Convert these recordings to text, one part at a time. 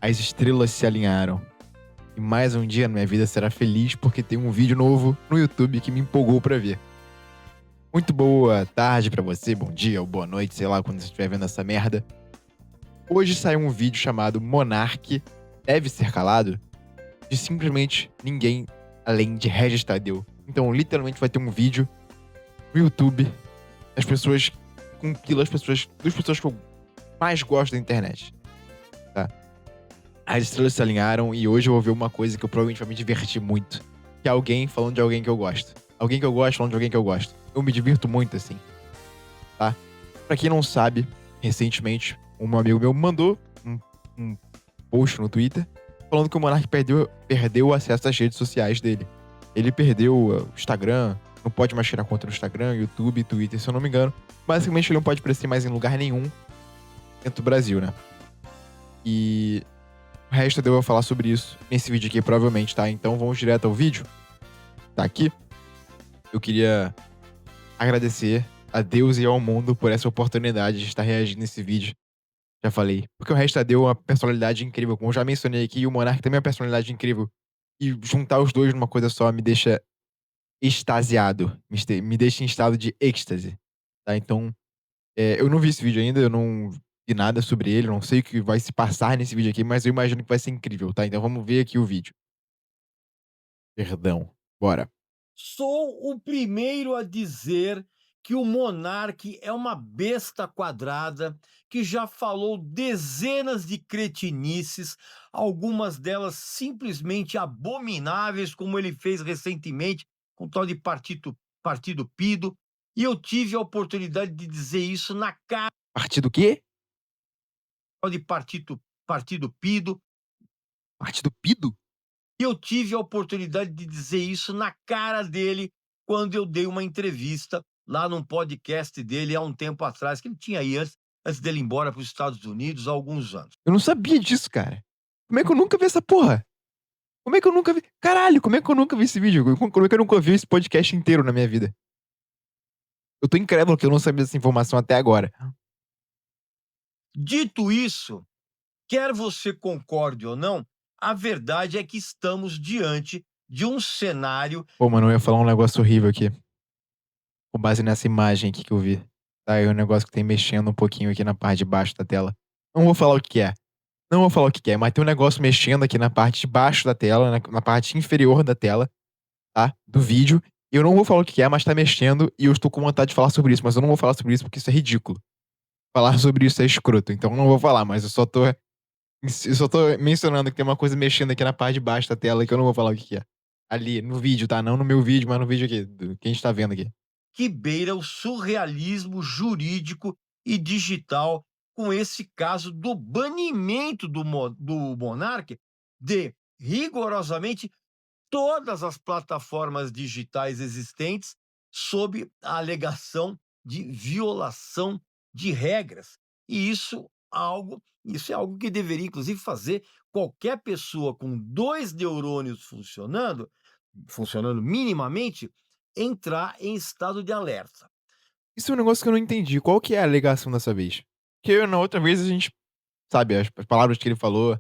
As estrelas se alinharam. E mais um dia na minha vida será feliz porque tem um vídeo novo no YouTube que me empolgou pra ver. Muito boa tarde pra você, bom dia ou boa noite, sei lá quando você estiver vendo essa merda. Hoje saiu um vídeo chamado Monark Deve Ser Calado, de simplesmente ninguém além de Regis Tadeu. Então, literalmente vai ter um vídeo no YouTube das pessoas compila duas pessoas que eu mais gosto da internet, tá? As estrelas se alinharam e hoje eu vou ver uma coisa que eu provavelmente vai me divertir muito. Que é alguém falando de alguém que eu gosto. Alguém que eu gosto falando de alguém que eu gosto. Eu me divirto muito assim, tá? Pra quem não sabe, recentemente, um amigo meu mandou um post no Twitter falando que o Monark perdeu o acesso às redes sociais dele. Ele perdeu o Instagram, não pode mais tirar conta no Instagram, YouTube, Twitter, se eu não me engano. Basicamente, ele não pode aparecer mais em lugar nenhum dentro do Brasil, né? E o resto eu vou falar sobre isso nesse vídeo aqui, provavelmente, tá? Então vamos direto ao vídeo. Tá aqui. Eu queria agradecer a Deus e ao mundo por essa oportunidade de estar reagindo nesse vídeo. Já falei. Porque o resto deu uma personalidade incrível. Como eu já mencionei aqui, o Monark também é uma personalidade incrível. E juntar os dois numa coisa só me deixa extasiado. Me deixa em estado de êxtase. Tá? Então, eu não vi esse vídeo ainda, eu não vi nada sobre ele, não sei o que vai se passar nesse vídeo aqui, mas eu imagino que vai ser incrível, tá? Então vamos ver aqui o vídeo. Perdão. Bora. Sou o primeiro a dizer que o monarca é uma besta quadrada que já falou dezenas de cretinices, algumas delas simplesmente abomináveis, como ele fez recentemente com o tal de Partido Pido, e eu tive a oportunidade de dizer isso na cara Partido quê? de Partido Pido. Partido Pido? E eu tive a oportunidade de dizer isso na cara dele quando eu dei uma entrevista lá num podcast dele há um tempo atrás, que ele tinha aí antes dele ir embora para os Estados Unidos há alguns anos. Eu não sabia disso, cara. Como é que eu nunca vi essa porra? Como é que eu nunca vi? Caralho, como é que eu nunca vi esse vídeo? Como é que eu nunca vi esse podcast inteiro na minha vida? Eu tô incrédulo que eu não sabia dessa informação até agora. Dito isso, quer você concorde ou não, a verdade é que estamos diante de um cenário. Pô, mano, eu ia falar um negócio horrível aqui. Com base nessa imagem aqui que eu vi. Tá aí um negócio que tem mexendo um pouquinho aqui na parte de baixo da tela. Não vou falar o que é. Não vou falar o que é, mas tem um negócio mexendo aqui na parte de baixo da tela, na parte inferior da tela, tá? Do vídeo. E eu não vou falar o que é, mas tá mexendo e eu estou com vontade de falar sobre isso, mas eu não vou falar sobre isso porque isso é ridículo. Falar sobre isso é escroto, então eu não vou falar, mas eu só tô mencionando que tem uma coisa mexendo aqui na parte de baixo da tela que eu não vou falar o que é. Ali, no vídeo, tá? Não no meu vídeo, mas no vídeo aqui, que a gente tá vendo aqui. Que beira o surrealismo jurídico e digital, com esse caso do banimento do monarca de rigorosamente todas as plataformas digitais existentes, sob a alegação de violação de regras. E isso é algo que deveria inclusive fazer qualquer pessoa com 2 neurônios funcionando minimamente, entrar em estado de alerta. Isso é um negócio que eu não entendi. Qual que é a alegação dessa vez? Porque na outra vez a gente, sabe, as palavras que ele falou,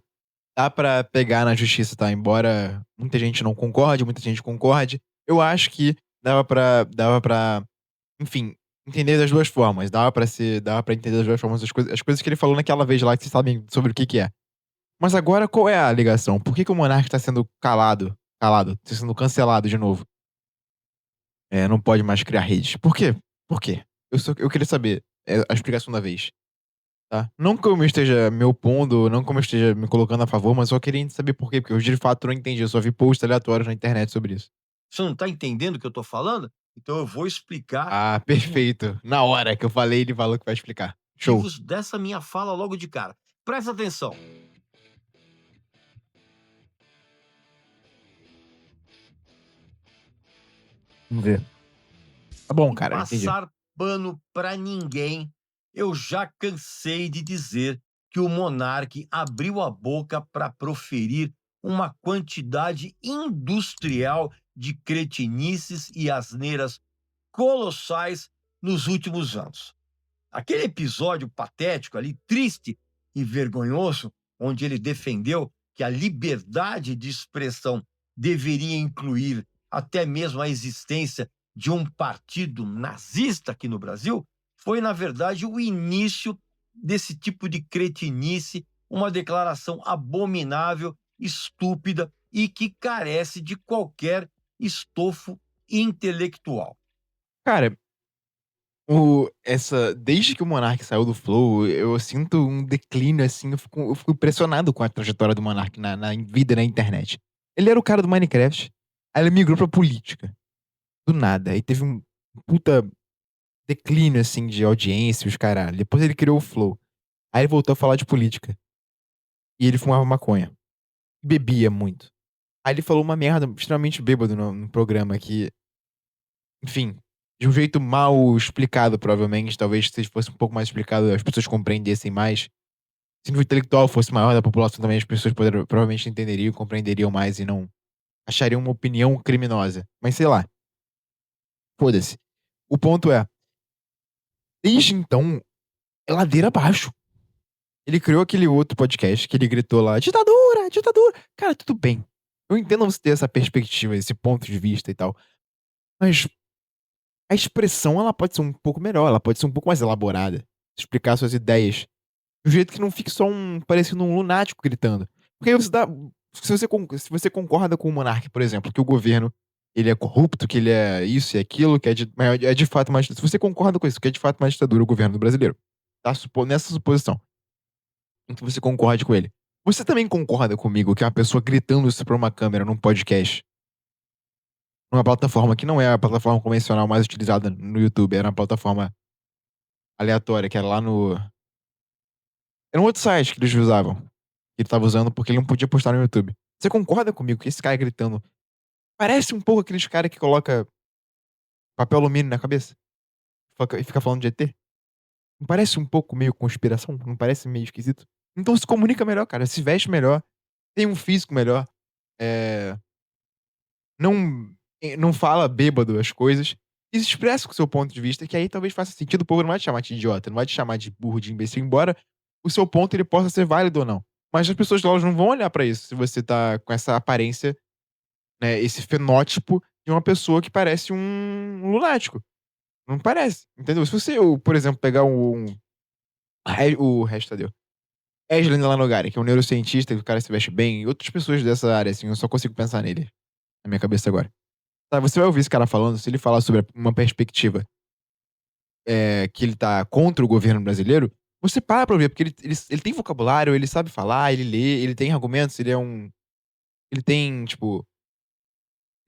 dá pra pegar na justiça, tá? Embora muita gente não concorde, muita gente concorde, eu acho que dava pra, enfim, entender das duas formas. Dava pra entender das duas formas as coisas que ele falou naquela vez lá, que vocês sabem sobre o que que é. Mas agora qual é a alegação? Por que que o monarca tá sendo tá sendo cancelado de novo? Não pode mais criar redes. Por quê? Por quê? Eu queria saber, a explicação da vez, tá? Não que eu me esteja me opondo, não que eu me esteja me colocando a favor, mas só queria saber por quê, porque eu de fato não entendi, eu só vi posts aleatórios na internet sobre isso. Você não está entendendo o que eu estou falando? Então eu vou explicar Ah, os perfeito. Na hora que eu falei, ele falou que vai explicar. Show. motivos dessa minha fala logo de cara. Presta atenção. Vamos ver. Tá bom, Sem cara, entendi. passar pano para ninguém, eu já cansei de dizer que o monarca abriu a boca para proferir uma quantidade industrial de cretinices e asneiras colossais nos últimos anos. Aquele episódio patético ali, triste e vergonhoso, onde ele defendeu que a liberdade de expressão deveria incluir até mesmo a existência de um partido nazista aqui no Brasil, foi, na verdade, o início desse tipo de cretinice, uma declaração abominável, estúpida e que carece de qualquer estofo intelectual. Cara, desde que o Monark saiu do Flow, eu sinto um declínio, assim, eu fico impressionado com a trajetória do Monark na vida na internet. Ele era o cara do Minecraft, aí ele migrou pra política, do nada, aí teve um puta declínio, assim, de audiência, os caralho. Depois ele criou o Flow, aí ele voltou a falar de política, e ele fumava maconha, bebia muito. Aí ele falou uma merda extremamente bêbado no programa que, enfim, de um jeito mal explicado, provavelmente, talvez se fosse um pouco mais explicado, as pessoas compreendessem mais. Se o nível intelectual fosse maior da população também, as pessoas provavelmente entenderiam, compreenderiam mais e não achariam uma opinião criminosa. Mas sei lá, foda-se. O ponto é, desde então, é ladeira abaixo. Ele criou aquele outro podcast que ele gritou lá, ditadura, ditadura. Cara, tudo bem. Eu entendo você ter essa perspectiva, esse ponto de vista e tal. Mas a expressão, ela pode ser um pouco melhor, ela pode ser um pouco mais elaborada. Explicar suas ideias. De um jeito que não fique só parecendo um lunático gritando. Porque aí você dá. Se você concorda com o Monark, por exemplo, que o governo ele é corrupto, que ele é isso e aquilo, que é de fato uma ditadura. Se você concorda com isso, que é de fato uma ditadura o governo brasileiro, tá? Nessa suposição, em que você concorde com ele. Você também concorda comigo que é uma pessoa gritando isso pra uma câmera num podcast, numa plataforma que não é a plataforma convencional mais utilizada no YouTube, era uma plataforma aleatória, que era lá no. Era um outro site que eles usavam. Que ele tava usando porque ele não podia postar no YouTube. Você concorda comigo que esse cara gritando parece um pouco aqueles cara que coloca papel alumínio na cabeça e fica falando de ET? Não parece um pouco meio conspiração? Não parece meio esquisito? Então se comunica melhor, cara. Se veste melhor, tem um físico melhor, eh, não não fala bêbado as coisas e se expressa com o seu ponto de vista, que aí talvez faça sentido. O povo não vai te chamar de idiota, não vai te chamar de burro, de imbecil, embora o seu ponto ele possa ser válido ou não. Mas as pessoas elas não vão olhar pra isso se você tá com essa aparência, né, esse fenótipo de uma pessoa que parece um lunático. Não parece, entendeu? Se você, por exemplo, pegar o resto Tadeu, Esdras Lanogari, que é um neurocientista, que o cara se veste bem, e outras pessoas dessa área, assim, eu só consigo pensar nele, na minha cabeça agora. Tá, você vai ouvir esse cara falando, se ele falar sobre uma perspectiva, que ele tá contra o governo brasileiro, você para pra ouvir, porque ele tem vocabulário, ele sabe falar, ele lê, ele tem argumentos, ele tem, tipo,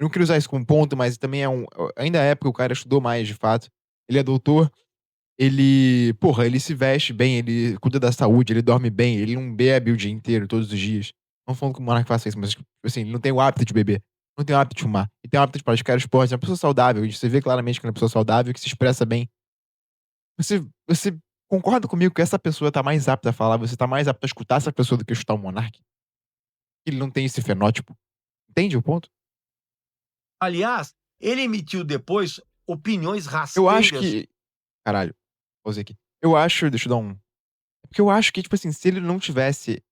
eu não queria usar isso como ponto, mas também ainda é porque o cara estudou mais, de fato. Ele é doutor, ele, porra, ele se veste bem, ele cuida da saúde, ele dorme bem, ele não bebe o dia inteiro, todos os dias. Não falando que o Monark faça isso, mas, tipo assim, ele não tem o hábito de beber, não tem o hábito de fumar, ele tem o hábito de praticar esporte, é uma pessoa saudável, e você vê claramente que é uma pessoa saudável, que se expressa bem. Você concorda comigo que essa pessoa tá mais apta a falar, você tá mais apto a escutar essa pessoa do que escutar o Monark? Ele não tem esse fenótipo. Entende o ponto? Aliás, ele emitiu depois opiniões Eu acho rasteiras. que caralho, pausei aqui. Eu acho deixa eu dar porque eu acho que, tipo assim, se ele não tivesse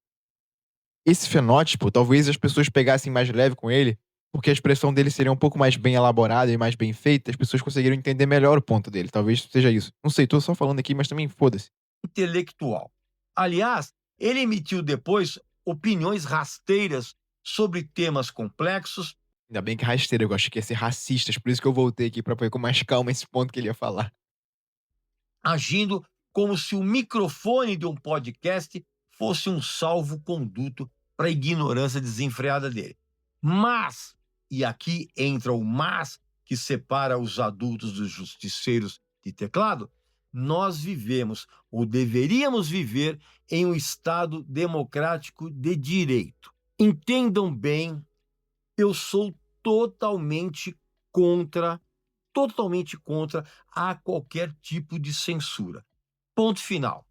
esse fenótipo, talvez as pessoas pegassem mais leve com ele, porque a expressão dele seria um pouco mais bem elaborada e mais bem feita, as pessoas conseguiriam entender melhor o ponto dele, talvez seja isso. Não sei, tô só falando aqui, mas também foda-se. Intelectual. Aliás, ele emitiu depois opiniões rasteiras sobre temas complexos, Ainda bem que é rasteiro, eu acho que ia ser racistas, por isso que eu voltei aqui pra ver com mais calma esse ponto que ele ia falar. agindo como se o microfone de um podcast fosse um salvo-conduto para a ignorância desenfreada dele. Mas, e aqui entra o mas que separa os adultos dos justiceiros de teclado, nós vivemos, ou deveríamos viver, em um Estado democrático de direito. Entendam bem, eu sou totalmente contra totalmente contra a qualquer tipo de censura. Ponto final.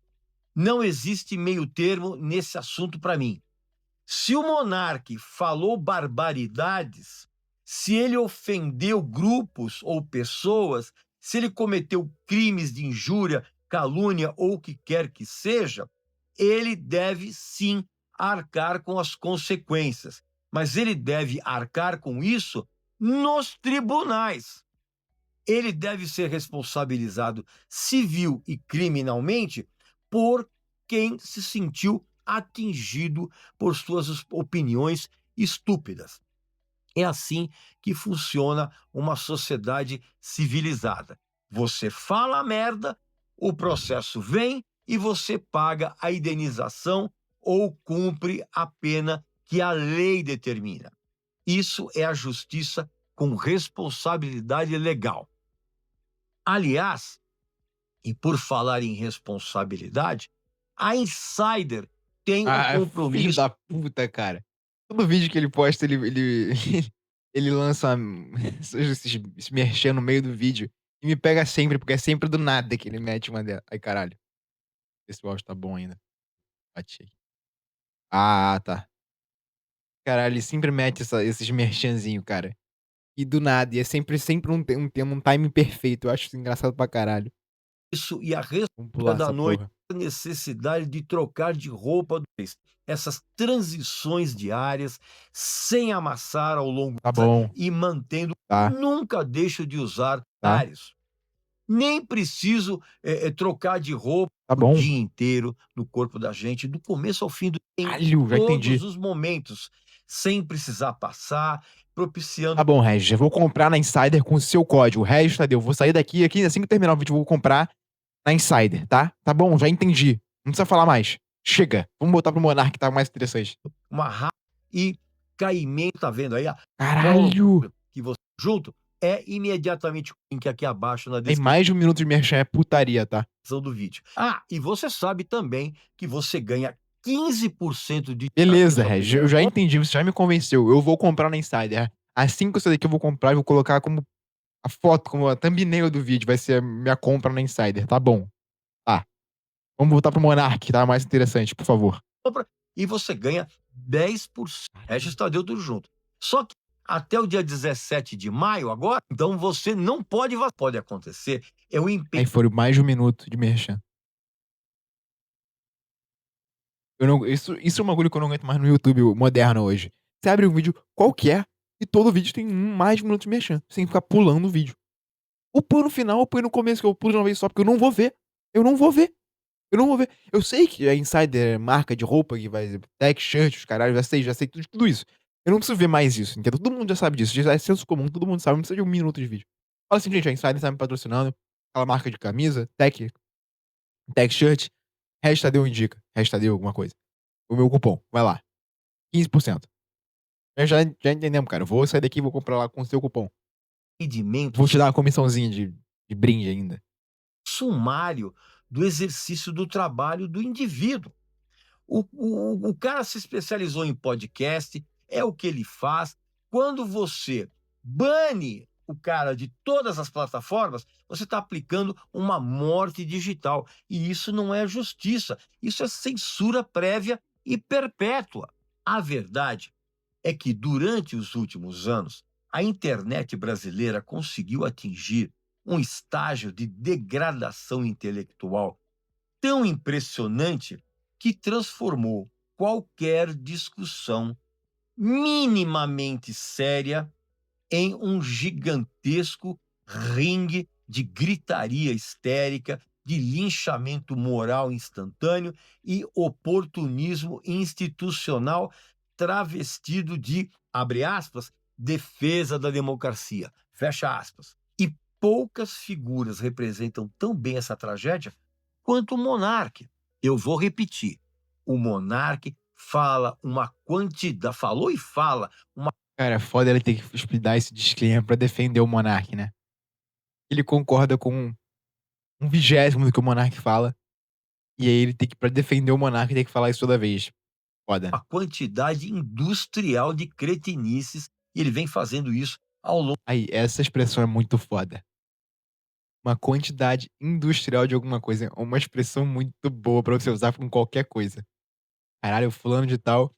Não existe meio termo nesse assunto para mim. Se o monarca falou barbaridades, se ele ofendeu grupos ou pessoas, se ele cometeu crimes de injúria, calúnia ou o que quer que seja, ele deve sim arcar com as consequências, mas ele deve arcar com isso nos tribunais. Ele deve ser responsabilizado civil e criminalmente por quem se sentiu atingido por suas opiniões estúpidas. É assim que funciona uma sociedade civilizada. Você fala merda, o processo vem e você paga a indenização ou cumpre a pena que a lei determina. Isso é a justiça com responsabilidade legal. Aliás, e por falar em responsabilidade, a Insider tem o Ah, filho compromisso. da puta, cara. Todo vídeo que ele posta, ele ele lança esses merchan no meio do vídeo e me pega sempre, porque é sempre do nada que ele mete uma dessa. Ai, caralho. Esse áudio tá bom ainda. Bati aqui. Tá. Caralho, ele sempre mete esses merchanzinho, cara. E do nada, e é sempre um time perfeito. Eu acho isso engraçado pra caralho. Isso e a Vamos resposta pular da essa noite, porra. a necessidade de trocar de roupa do mês. Essas transições diárias, sem amassar ao longo Tá bom. e mantendo, Tá, nunca deixo de usar tá, diários. Nem preciso trocar de roupa tá o bom. dia inteiro no corpo da gente, do começo ao fim, em Caralho, já todos entendi. os momentos, sem precisar passar, propiciando Tá bom, Regis, eu vou comprar na Insider com o seu código. Regis Tadeu, vou sair daqui, assim que terminar o vídeo, eu vou comprar na Insider, tá? Tá bom, já entendi. Não precisa falar mais. Chega. Vamos botar pro Monark que tá mais interessante. uma ra e caimento, tá vendo aí a folga Caralho! que você junto, é imediatamente o link aqui abaixo na Tem descrição mais de 1 minuto de merchan, é putaria, tá? do vídeo. Ah, e você sabe também que você ganha 15% de na Beleza, sua Regis, eu primeira já compra. entendi, você já me convenceu. Eu vou comprar na Insider. Assim que eu sair daqui, eu vou comprar e vou colocar como a foto, como a thumbnail do vídeo, vai ser a minha compra na Insider. Tá bom. Tá. Vamos voltar pro Monark, que tá mais interessante, por favor. E você ganha 10%. Regis Tadeu tudo junto. Só que até o dia 17 de maio agora, então você não pode pode acontecer, é o Aí foram mais de 1 minuto de merchan. Eu não, isso é um bagulho que eu não aguento mais no YouTube moderno hoje. Você abre um vídeo qualquer e todo vídeo tem mais de 1 minuto de merchan, sem ficar pulando o vídeo. Ou põe no final, ou põe no começo, que eu pulo de uma vez só, porque eu não vou ver. Eu não vou ver. Eu não vou ver. Eu sei que a Insider é marca de roupa, que vai tech shirt, os caralho, já sei tudo isso. Eu não preciso ver mais isso, entendeu? Todo mundo já sabe disso, já é senso comum, todo mundo sabe, não precisa de 1 minuto de vídeo. Fala assim, gente, a Insider tá me patrocinando, aquela marca de camisa, tech shirt, Tadeu indica, Tadeu alguma coisa. O meu cupom, vai lá, 15%. Já entendemos, cara, eu vou sair daqui e vou comprar lá com o seu cupom. rendimento Vou te dar uma comissãozinha de brinde ainda. sumário do exercício do trabalho do indivíduo. O cara se especializou em podcast, é o que ele faz. Quando você bane o cara de todas as plataformas, você está aplicando uma morte digital. E isso não é justiça, isso é censura prévia e perpétua. A verdade é que, durante os últimos anos, a internet brasileira conseguiu atingir um estágio de degradação intelectual tão impressionante que transformou qualquer discussão minimamente séria em um gigantesco ringue de gritaria histérica, de linchamento moral instantâneo e oportunismo institucional travestido de, abre aspas, defesa da democracia, fecha aspas. E poucas figuras representam tão bem essa tragédia quanto o monarca. Eu vou repetir. O monarca falou e fala uma Cara, é foda ele ter que dar esse disclaimer pra defender o Monark, né? Ele concorda com 1/20 do que o Monark fala, e aí ele tem que, pra defender o Monark, tem que falar isso toda vez. Foda, né? quantidade industrial de cretinices e ele vem fazendo isso ao longo. Aí, essa expressão é muito foda. Uma quantidade industrial de alguma coisa. É uma expressão muito boa pra você usar com qualquer coisa. Caralho, fulano de tal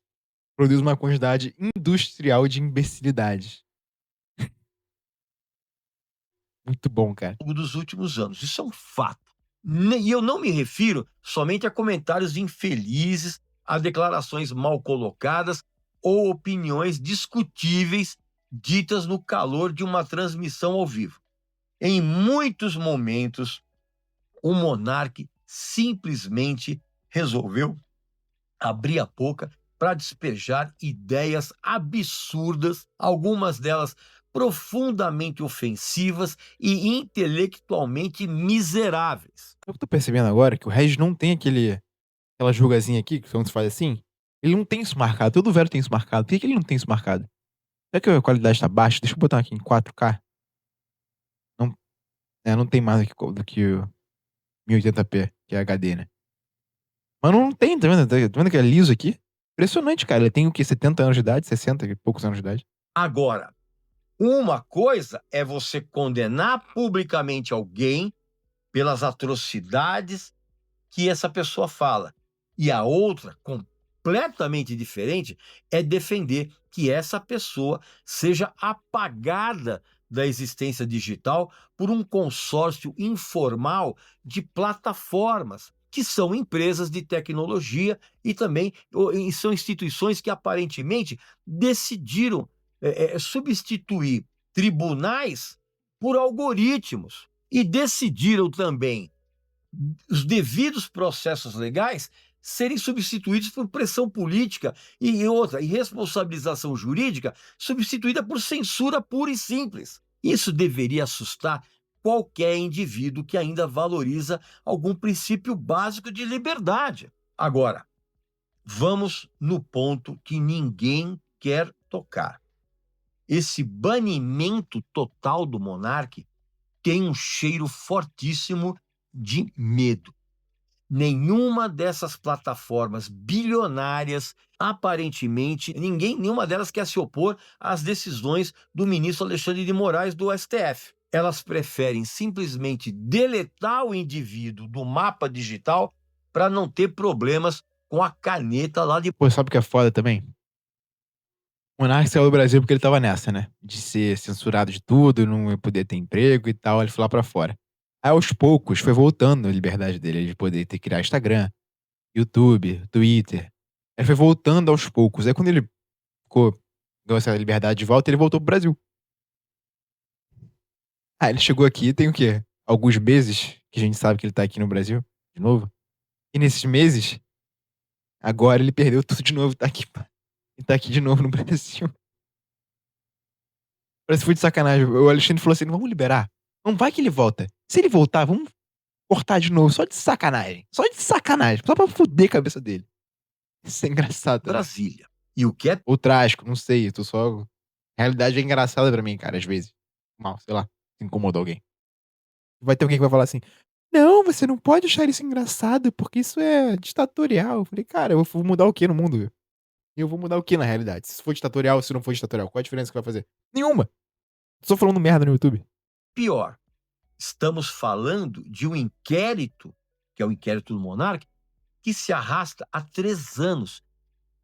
produz uma quantidade industrial de imbecilidades. Muito bom, cara. Dos últimos anos. Isso é um fato. E eu não me refiro somente a comentários infelizes a declarações mal colocadas ou opiniões discutíveis ditas no calor de uma transmissão ao vivo. Em muitos momentos, o monarca simplesmente resolveu abrir a boca para despejar ideias absurdas, algumas delas profundamente ofensivas e intelectualmente miseráveis. Eu tô percebendo agora que o Regis não tem aquela rugazinha aqui, que quando se faz assim, ele não tem isso marcado. Todo velho tem isso marcado. Por que ele não tem isso marcado? Será que a qualidade tá baixa? Deixa eu botar aqui em 4K. Não, não tem mais do que o 1080p, que é HD, né? Mas não tem, tá vendo? Tá vendo que é liso aqui? Impressionante, cara. Ele tem o quê? 70 anos de idade? 60 e poucos anos de idade? Agora, uma coisa é você condenar publicamente alguém pelas atrocidades que essa pessoa fala, e a outra, completamente diferente, é defender que essa pessoa seja apagada da existência digital por um consórcio informal de plataformas, que são empresas de tecnologia e também e são instituições que aparentemente decidiram substituir tribunais por algoritmos e decidiram também os devidos processos legais serem substituídos por pressão política e responsabilização jurídica substituída por censura pura e simples. Isso deveria assustar qualquer indivíduo que ainda valoriza algum princípio básico de liberdade. Agora, vamos no ponto que ninguém quer tocar. Esse banimento total do monarca tem um cheiro fortíssimo de medo. Nenhuma dessas plataformas bilionárias, aparentemente, nenhuma delas quer se opor às decisões do ministro Alexandre de Moraes do STF. Elas preferem simplesmente deletar o indivíduo do mapa digital para não ter problemas com a caneta lá de. Pô, sabe o que é foda também? O Monark saiu do Brasil porque ele tava nessa, né? De ser censurado de tudo, não ia poder ter emprego e tal, ele foi lá pra fora. Aí, aos poucos, foi voltando a liberdade dele de poder ter criar Instagram, YouTube, Twitter. Aí foi voltando aos poucos. Aí quando ele ganhou essa liberdade de volta, ele voltou pro Brasil. Ah, ele chegou aqui, tem o quê? Alguns meses que a gente sabe que ele tá aqui no Brasil, de novo. E nesses meses, agora ele perdeu tudo de novo, tá aqui, pá. E tá aqui de novo no Brasil. Parece que foi de sacanagem. O Alexandre falou assim: "Não vamos liberar. Não vai que ele volta. Se ele voltar, vamos cortar de novo, só de sacanagem. Só de sacanagem. Só pra fuder a cabeça dele." Isso é engraçado também. Brasília. E o que é Ou trágico, não sei. Eu tô só. A realidade é engraçada pra mim, cara, às vezes. Mal, sei lá. Se incomodou alguém. Vai ter alguém que vai falar assim: "Não, você não pode achar isso engraçado, porque isso é ditatorial." Eu falei: "Cara, eu vou mudar o que no mundo? Eu vou mudar o que na realidade? Se for ditatorial, se não for ditatorial, qual a diferença que vai fazer? Nenhuma. Tô só falando merda no YouTube." pior? Estamos falando de um inquérito, que é o inquérito do monarca, que se arrasta há 3 anos.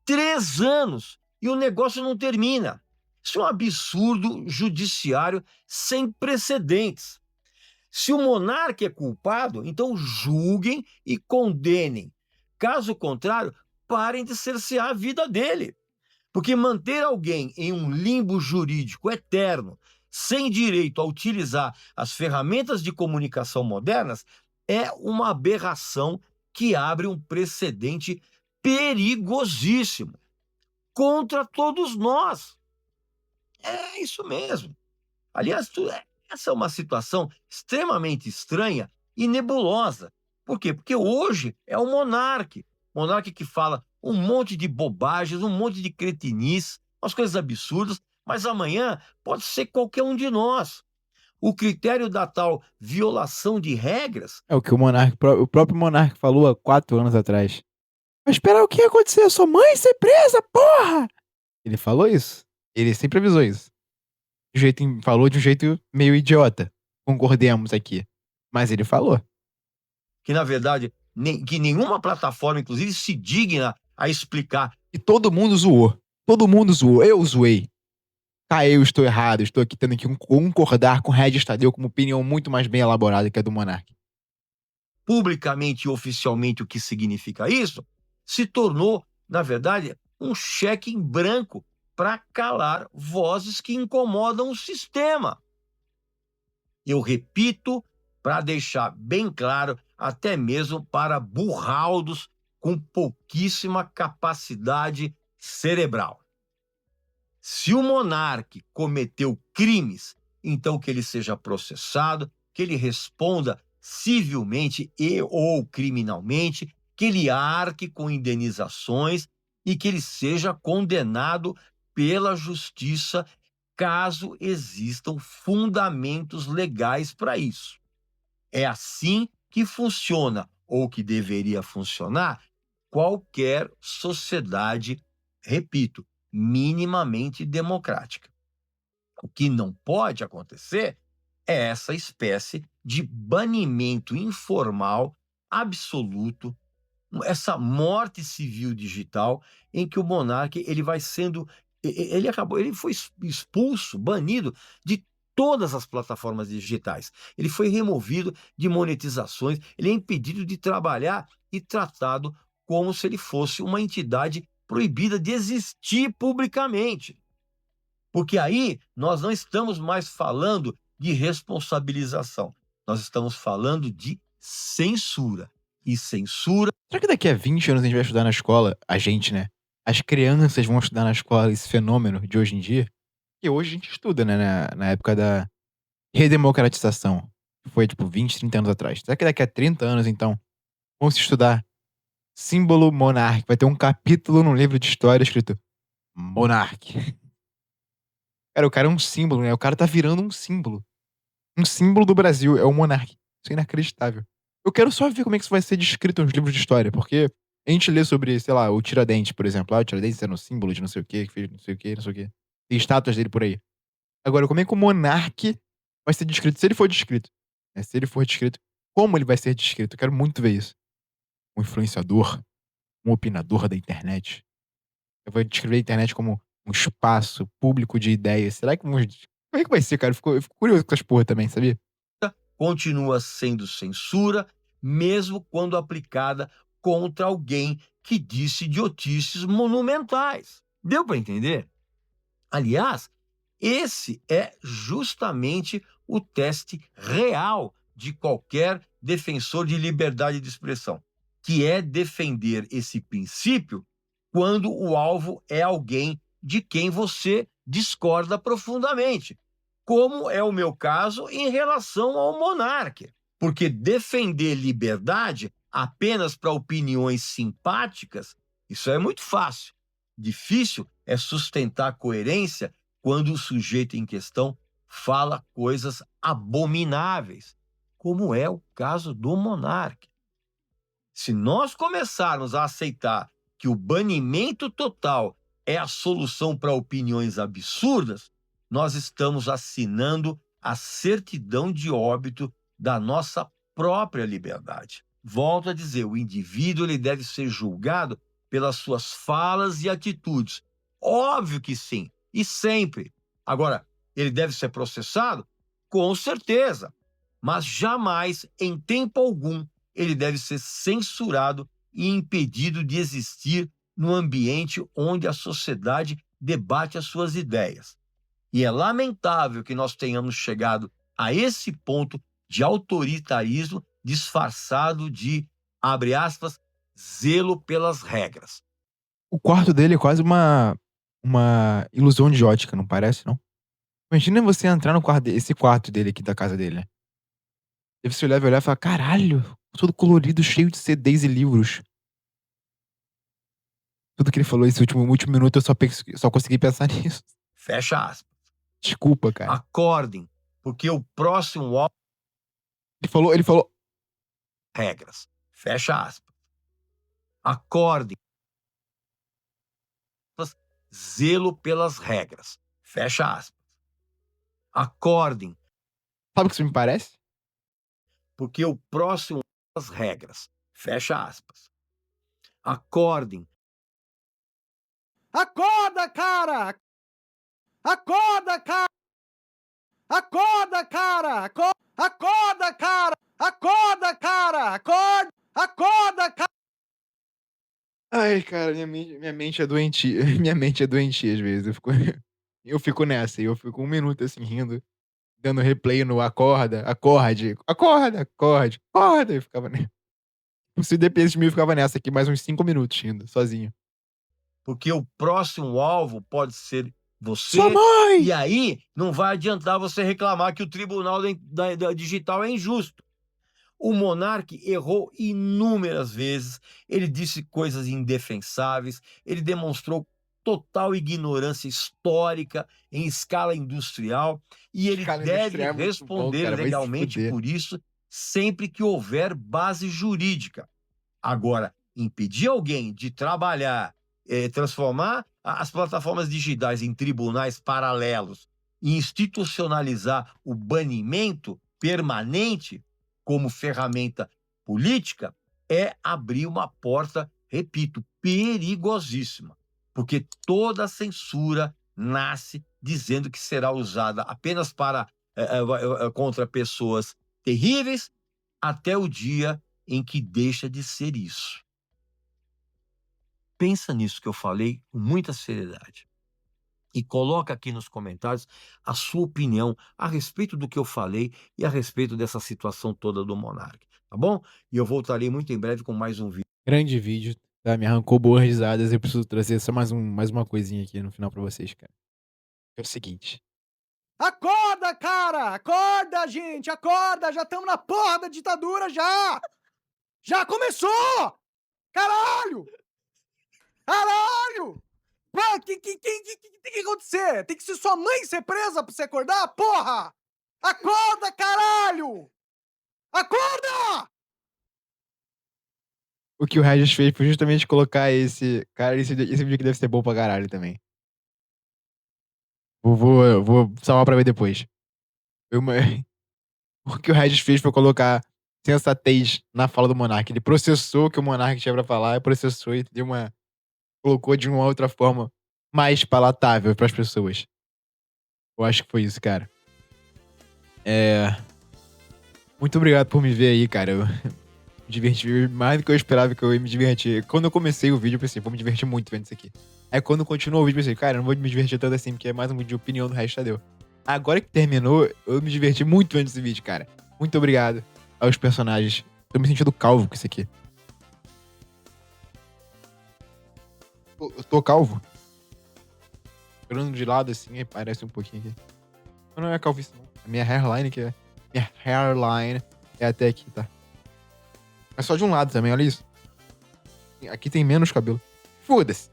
3 anos! E o negócio não termina. Isso é um absurdo judiciário sem precedentes. Se o monarca é culpado, então julguem e condenem. Caso contrário, parem de cercear a vida dele. Porque manter alguém em um limbo jurídico eterno, sem direito a utilizar as ferramentas de comunicação modernas, é uma aberração que abre um precedente perigosíssimo contra todos nós. É isso mesmo. Aliás, essa é uma situação extremamente estranha e nebulosa. Por quê? Porque hoje é o monarca que fala um monte de bobagens, um monte de cretinice, umas coisas absurdas, mas amanhã pode ser qualquer um de nós. O critério da tal violação de regras. É o que o próprio Monark falou há 4 anos atrás. "Vai esperar o que ia acontecer? Sua mãe ser presa, porra!" Ele falou isso. Ele sempre avisou isso. Falou de um jeito meio idiota. Concordemos aqui. Mas ele falou. Que, na verdade, que nenhuma plataforma, inclusive, se digna a explicar. E todo mundo zoou. Todo mundo zoou. Eu zoei. Eu estou errado. Estou aqui tendo que concordar com o Regis Tadeu com uma opinião muito mais bem elaborada que a do Monark. Publicamente e oficialmente o que significa isso, se tornou na verdade, um cheque em branco para calar vozes que incomodam o sistema. Eu repito, para deixar bem claro, até mesmo para burraldos com pouquíssima capacidade cerebral. Se o monarca cometeu crimes, então que ele seja processado, que ele responda civilmente e ou criminalmente, que ele arque com indenizações e que ele seja condenado pela justiça, caso existam fundamentos legais para isso. É assim que funciona, ou que deveria funcionar, qualquer sociedade, repito, minimamente democrática. O que não pode acontecer é essa espécie de banimento informal, absoluto, essa morte civil digital em que o monarca ele vai sendo ele foi expulso, banido de todas as plataformas digitais. Ele foi removido de monetizações, ele é impedido de trabalhar e tratado como se ele fosse uma entidade proibida de existir publicamente. Porque aí nós não estamos mais falando de responsabilização, nós estamos falando de censura. E censura Será que daqui a 20 anos a gente vai estudar na escola, a gente, né? As crianças vão estudar na escola esse fenômeno de hoje em dia? Que hoje a gente estuda, né, na época da redemocratização, que foi tipo 20, 30 anos atrás. Será que daqui a 30 anos, então, vão se estudar símbolo monarca? Vai ter um capítulo no livro de história escrito monarca. Cara, o cara é um símbolo, né? O cara tá virando um símbolo. Um símbolo do Brasil é o monarca. Isso é inacreditável. Eu quero só ver como é que isso vai ser descrito nos livros de história, porque a gente lê sobre, sei lá, o Tiradentes, por exemplo. Ah, o Tiradentes era um símbolo de não sei o quê, que fez não sei o quê, não sei o quê. Tem estátuas dele por aí. Agora, como é que o monarca vai ser descrito? Se ele for descrito, né? Se ele for descrito, como ele vai ser descrito? Eu quero muito ver isso. Um influenciador, um opinador da internet. Eu vou descrever a internet como um espaço público de ideias. Será que como é que vai ser, cara? Eu fico curioso com essas porra também, sabia? continua sendo censura, mesmo quando aplicada contra alguém que disse idiotices monumentais. Deu para entender? Aliás, esse é justamente o teste real de qualquer defensor de liberdade de expressão, que é defender esse princípio quando o alvo é alguém de quem você discorda profundamente, como é o meu caso em relação ao monarca. Porque defender liberdade apenas para opiniões simpáticas, isso é muito fácil. Difícil é sustentar coerência quando o sujeito em questão fala coisas abomináveis, como é o caso do monarca. Se nós começarmos a aceitar que o banimento total é a solução para opiniões absurdas, nós estamos assinando a certidão de óbito da nossa própria liberdade. Volto a dizer, o indivíduo ele deve ser julgado pelas suas falas e atitudes. Óbvio que sim, e sempre. Agora, ele deve ser processado? Com certeza, mas jamais, em tempo algum, ele deve ser censurado e impedido de existir no ambiente onde a sociedade debate as suas ideias. E é lamentável que nós tenhamos chegado a esse ponto de autoritarismo disfarçado de, abre aspas, zelo pelas regras. O quarto dele é quase uma ilusão de ótica, não parece, não? Imagina você entrar no quarto dele, esse quarto dele aqui da casa dele, né? E você olhar e olhar e falar: "Caralho, todo colorido, cheio de CDs e livros". Tudo que ele falou esse último minuto eu só consegui pensar nisso. Fecha aspas. Desculpa, cara. Acordem, porque o próximo Ele falou regras. Fecha aspas. Acordem, zelo pelas regras. Fecha aspas. Acordem, sabe o que isso me parece? porque o próximo as regras. Fecha aspas. Acordem. Acorda, cara! Acorda, cara! Acorda, cara! Acorda, cara! Acorda, cara! Acorda! Acorda, cara! Ai, cara, minha mente é doentia. Minha mente é doentia às vezes. Eu fico nessa, e eu fico 1 minuto assim rindo, dando replay no acorda, acorde, acorda, acorde, acorda. Eu ficava nessa. Se dependesse de mim, eu ficava nessa aqui mais uns 5 minutos rindo, sozinho. Porque o próximo alvo pode ser Sua você, mãe! e aí não vai adiantar você reclamar que o tribunal da digital é injusto. O monarca errou inúmeras vezes, ele disse coisas indefensáveis, ele demonstrou total ignorância histórica em escala industrial e ele Escala deve industrial é muito bom, responder cara, vai se legalmente fuder. por isso sempre que houver base jurídica. Agora, impedir alguém de trabalhar, transformar as plataformas digitais em tribunais paralelos e institucionalizar o banimento permanente como ferramenta política, é abrir uma porta, repito, perigosíssima, porque toda censura nasce dizendo que será usada apenas para contra pessoas terríveis, até o dia em que deixa de ser isso. Pensa nisso que eu falei com muita seriedade e coloca aqui nos comentários a sua opinião a respeito do que eu falei e a respeito dessa situação toda do monarca, tá bom? E eu voltarei muito em breve com mais um vídeo. Grande vídeo, tá? Me arrancou boas risadas. Eu preciso trazer só mais uma coisinha aqui no final pra vocês, cara. É o seguinte. Acorda, cara! Acorda, gente! Acorda! Já estamos na porra da ditadura, já! Já começou! Caralho! Caralho! O que tem que acontecer? Tem que ser sua mãe ser presa pra você acordar, porra! Acorda, caralho! Acorda! O que o Regis fez foi justamente colocar esse. Cara, esse vídeo aqui deve ser bom pra caralho também. Vou salvar pra ver depois. Foi uma- O que o Regis fez foi colocar sensatez na fala do Monark. Ele processou o que o Monark tinha pra falar, processou e deu uma. Colocou de uma outra forma mais palatável pras pessoas. Eu acho que foi isso, cara. Muito obrigado por me ver aí, cara. Eu me diverti mais do que eu esperava que eu ia me divertir. Quando eu comecei o vídeo, eu pensei, vou me divertir muito vendo isso aqui. Aí quando continuou o vídeo, eu pensei, cara, eu não vou me divertir tanto assim, porque é mais um vídeo de opinião do resto Tadeu. Agora que terminou, eu me diverti muito vendo esse vídeo, cara. Muito obrigado aos personagens. Tô me sentindo calvo com isso aqui. Eu tô calvo? Olhando de lado assim, aí parece um pouquinho aqui. Mas não é calvície, não. A minha hairline que é. Minha hairline é até aqui, tá? Mas só de um lado também, olha isso. Aqui tem menos cabelo. Foda-se.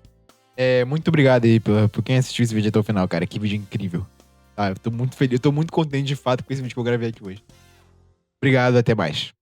Muito obrigado aí por quem assistiu esse vídeo até o final, cara. Que vídeo incrível. Tá, eu tô muito feliz, eu tô muito contente de fato com esse vídeo que eu gravei aqui hoje. Obrigado, até mais.